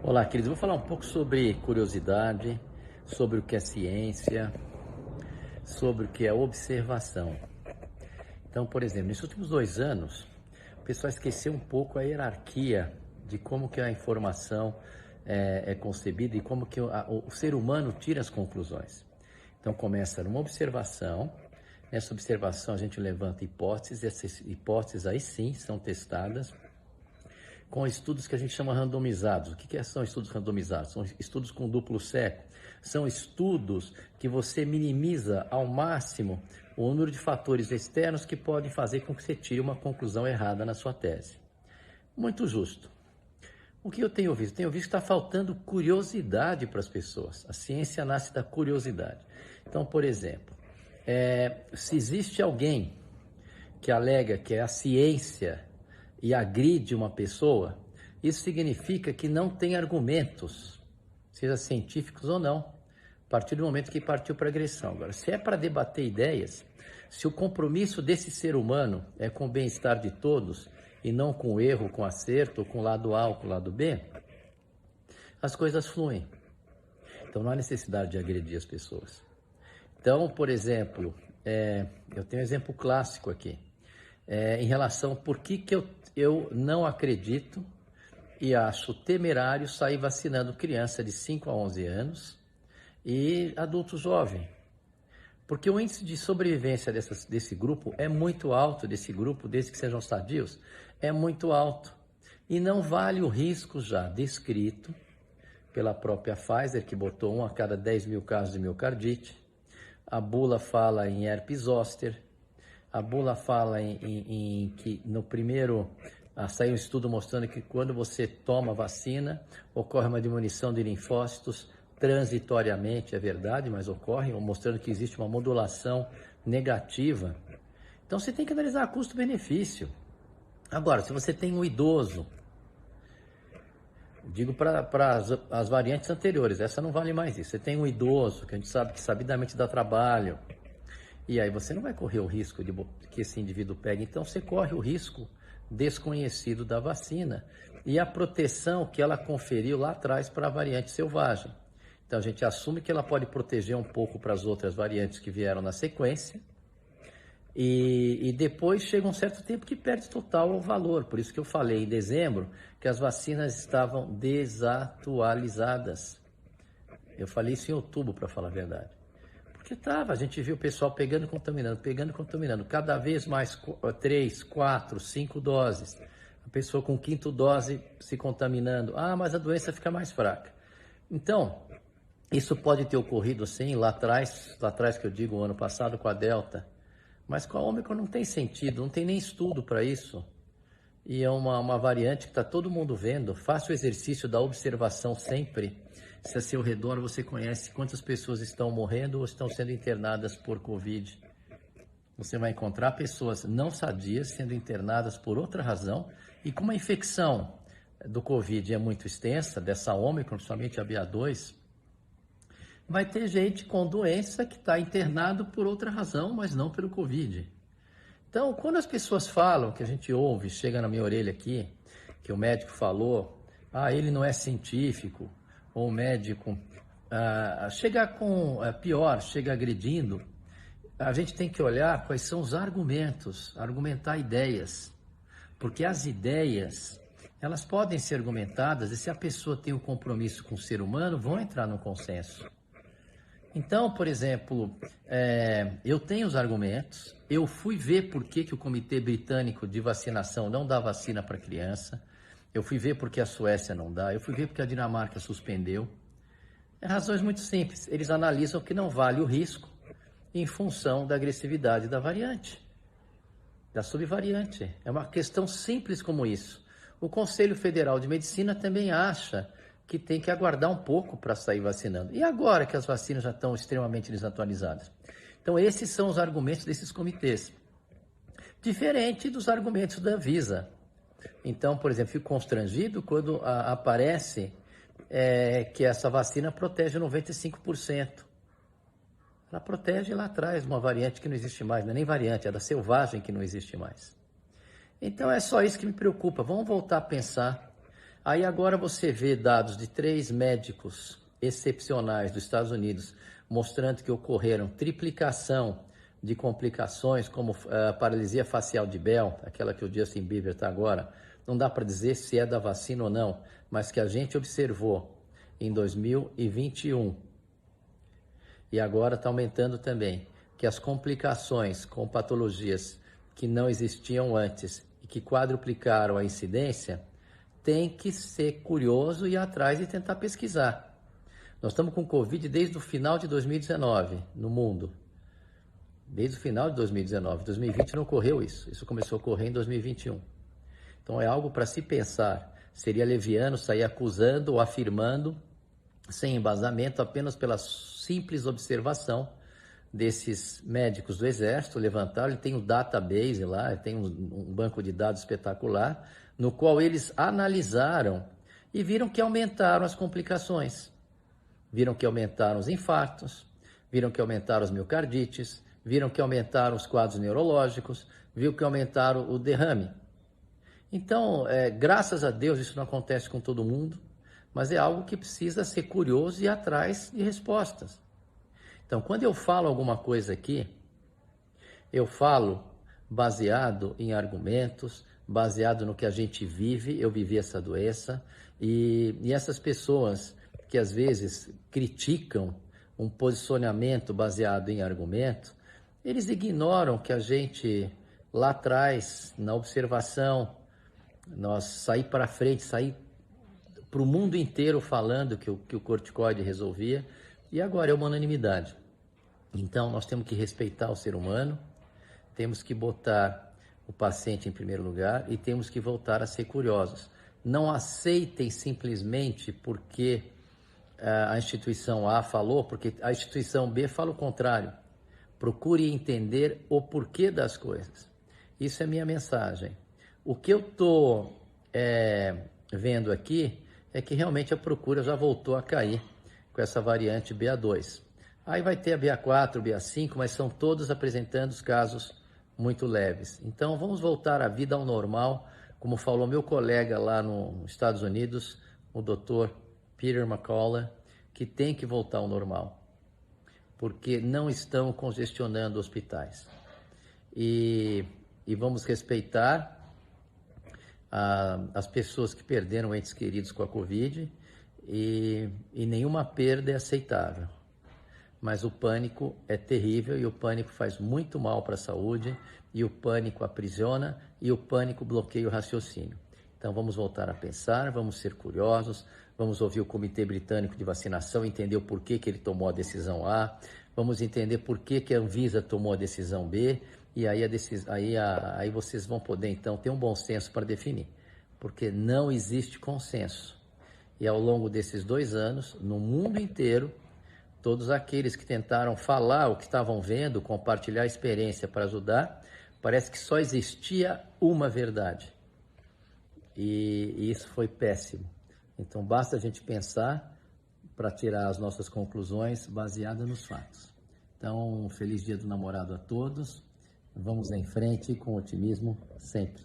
Olá, queridos. Vou falar um pouco sobre curiosidade, sobre o que é ciência, sobre o que é observação. Então, por exemplo, nesses últimos 2 anos, o pessoal esqueceu um pouco a hierarquia de como que a informação é concebida e como que o ser humano tira as conclusões. Então, começa numa observação. Nessa observação, a gente levanta hipóteses. Essas hipóteses aí sim são testadas com estudos que a gente chama randomizados. O que são estudos randomizados? São estudos com duplo cego. São estudos que você minimiza ao máximo o número de fatores externos que podem fazer com que você tire uma conclusão errada na sua tese. Muito justo. O que eu tenho visto? Tenho visto que está faltando curiosidade para as pessoas. A ciência nasce da curiosidade. Então, por exemplo, se existe alguém que alega que é a ciência e agride uma pessoa, isso significa que não tem argumentos, seja científicos ou não, a partir do momento que partiu para agressão. Agora, se é para debater ideias, se o compromisso desse ser humano é com o bem-estar de todos e não com o erro, com o acerto, com o lado A ou com o lado B, as coisas fluem. Então não há necessidade de agredir as pessoas. Então, por exemplo, eu tenho um exemplo clássico aqui, em relação a por que eu não acredito e acho temerário sair vacinando criança de 5 a 11 anos e adulto jovem. Porque o índice de sobrevivência desse grupo é muito alto, desde que sejam sadios, é muito alto. E não vale o risco já descrito pela própria Pfizer, que botou 1 a cada 10 mil casos de miocardite. A bula fala em herpes zoster. A bula fala em que no primeiro, saiu um estudo mostrando que quando você toma vacina, ocorre uma diminuição de linfócitos transitoriamente, é verdade, mas ocorre, mostrando que existe uma modulação negativa. Então você tem que analisar custo-benefício. Agora, se você tem um idoso, digo para as variantes anteriores, essa não vale mais isso. Você tem um idoso, que a gente sabe que sabidamente dá trabalho, e aí você não vai correr o risco de que esse indivíduo pegue. Então você corre o risco desconhecido da vacina e a proteção que ela conferiu lá atrás para a variante selvagem. Então a gente assume que ela pode proteger um pouco para as outras variantes que vieram na sequência e depois chega um certo tempo que perde total o valor. Por isso que eu falei em dezembro que as vacinas estavam desatualizadas. Eu falei isso em outubro, para falar a verdade. Porque a gente viu o pessoal pegando e contaminando, cada vez mais 3, 4, 5 doses. A pessoa com 5ª dose se contaminando. Mas a doença fica mais fraca. Então, isso pode ter ocorrido sim, lá atrás que eu digo, o ano passado com a Delta. Mas com a Ômicron não tem sentido, não tem nem estudo para isso. E é uma variante que está todo mundo vendo. Faça o exercício da observação sempre. Se a seu redor você conhece quantas pessoas estão morrendo ou estão sendo internadas por Covid. Você vai encontrar pessoas não sadias sendo internadas por outra razão. E como a infecção do Covid é muito extensa, dessa Ômicron, principalmente a BA2, vai ter gente com doença que está internado por outra razão, mas não pelo Covid. Então, quando as pessoas falam, que a gente ouve, chega na minha orelha aqui, que o médico falou, ele não é científico, ou o médico chega chega agredindo, a gente tem que olhar quais são os argumentos, argumentar ideias, porque as ideias, elas podem ser argumentadas e se a pessoa tem um compromisso com o ser humano, vão entrar no consenso. Então, por exemplo, eu tenho os argumentos, eu fui ver por que o Comitê Britânico de Vacinação não dá vacina para criança, eu fui ver porque a Suécia não dá, eu fui ver porque a Dinamarca suspendeu. Razões muito simples, eles analisam que não vale o risco em função da agressividade da variante, da subvariante. É uma questão simples como isso. O Conselho Federal de Medicina também acha que tem que aguardar um pouco para sair vacinando. E agora que as vacinas já estão extremamente desatualizadas? Então, esses são os argumentos desses comitês. Diferente dos argumentos da Anvisa. Então, por exemplo, fico constrangido quando aparece que essa vacina protege 95%. Ela protege lá atrás uma variante que não existe mais, não é nem variante, é da selvagem que não existe mais. Então, é só isso que me preocupa. Vamos voltar a pensar. Aí agora você vê dados de 3 médicos excepcionais dos Estados Unidos mostrando que ocorreram triplicação de complicações como paralisia facial de Bell, aquela que o Justin Bieber está agora. Não dá para dizer se é da vacina ou não, mas que a gente observou em 2021 e agora está aumentando também, que as complicações com patologias que não existiam antes e que quadruplicaram a incidência, tem que ser curioso e ir atrás e tentar pesquisar. Nós estamos com Covid desde o final de 2019 no mundo. Desde o final de 2019. 2020 não ocorreu isso. Isso começou a ocorrer em 2021. Então é algo para se pensar. Seria leviano sair acusando ou afirmando, sem embasamento, apenas pela simples observação desses médicos do Exército. Levantaram, ele tem um database lá, ele tem um banco de dados espetacular, no qual eles analisaram e viram que aumentaram as complicações. Viram que aumentaram os infartos, viram que aumentaram as miocardites, viram que aumentaram os quadros neurológicos, viram que aumentaram o derrame. Então, graças a Deus, isso não acontece com todo mundo, mas é algo que precisa ser curioso e ir atrás de respostas. Então, quando eu falo alguma coisa aqui, eu falo baseado em argumentos, baseado no que a gente vive. Eu vivi essa doença e essas pessoas que às vezes criticam um posicionamento baseado em argumento, eles ignoram que a gente lá atrás, na observação, nós saí para frente, saí para o mundo inteiro falando que o corticoide resolvia, e agora é uma unanimidade. Então nós temos que respeitar o ser humano, temos que botar o paciente em primeiro lugar e temos que voltar a ser curiosos. Não aceitem simplesmente porque a instituição A falou, porque a instituição B fala o contrário. Procure entender o porquê das coisas. Isso é minha mensagem. O que eu estou vendo aqui é que realmente a procura já voltou a cair com essa variante BA2. Aí vai ter a BA4, BA5, mas são todos apresentando os casos muito leves. Então vamos voltar a vida ao normal, como falou meu colega lá nos Estados Unidos, o Dr. Peter McCullough, que tem que voltar ao normal, porque não estão congestionando hospitais. E vamos respeitar as pessoas que perderam entes queridos com a Covid, e nenhuma perda é aceitável. Mas o pânico é terrível e o pânico faz muito mal para a saúde, e o pânico aprisiona e o pânico bloqueia o raciocínio. Então vamos voltar a pensar, vamos ser curiosos, vamos ouvir o Comitê Britânico de Vacinação, entender o porquê que ele tomou a decisão A, vamos entender por que a Anvisa tomou a decisão B, e aí vocês vão poder então ter um bom senso para definir, porque não existe consenso. E ao longo desses 2 anos, no mundo inteiro, todos aqueles que tentaram falar o que estavam vendo, compartilhar a experiência para ajudar, parece que só existia uma verdade. E isso foi péssimo. Então basta a gente pensar para tirar as nossas conclusões baseadas nos fatos. Então, feliz Dia do Namorado a todos. Vamos em frente com otimismo sempre.